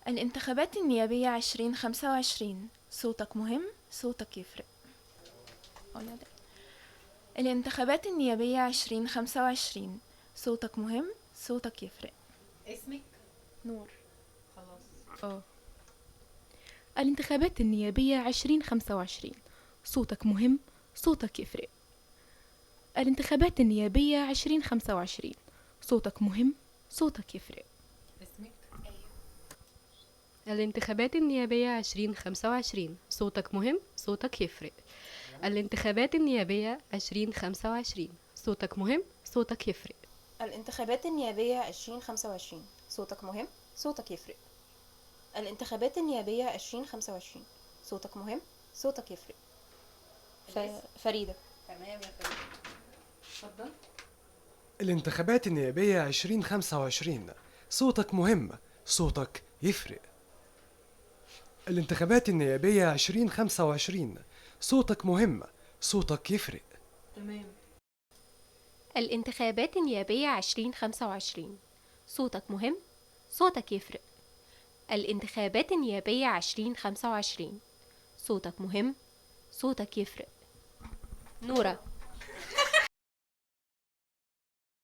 الانتخابات النيابية 2025 صوتك مهم، صوتك يفرق. الانتخابات النيابية 2025 صوتك مهم، صوتك يفرق. اسمك؟ نور. خلاص. الانتخابات النيابية 2025 صوتك مهم، صوتك يفرق. الانتخابات النيابية 2025 صوتك مهم، صوتك يفرق. اسمك؟ الانتخابات النيابية 2025 صوتك مهم، صوتك يفرق. الانتخابات النيابية 2025 صوتك مهم، صوتك يفرق. الانتخابات النيابية 2025 صوتك مهم، صوتك يفرق. الانتخابات النيابية 2025 صوتك مهم، صوتك يفرق. فريدة. تمام يا فريدة. اتفضل. الانتخابات النيابية 2025 صوتك مهم، صوتك يفرق. الانتخابات النيابية 2025 صوتك مهم، صوتك يفرق. تمام. الانتخابات النيابية 2025 صوتك مهم، صوتك يفرق. الانتخابات النيابية 2025 صوتك مهم، صوتك يفرق. نورة.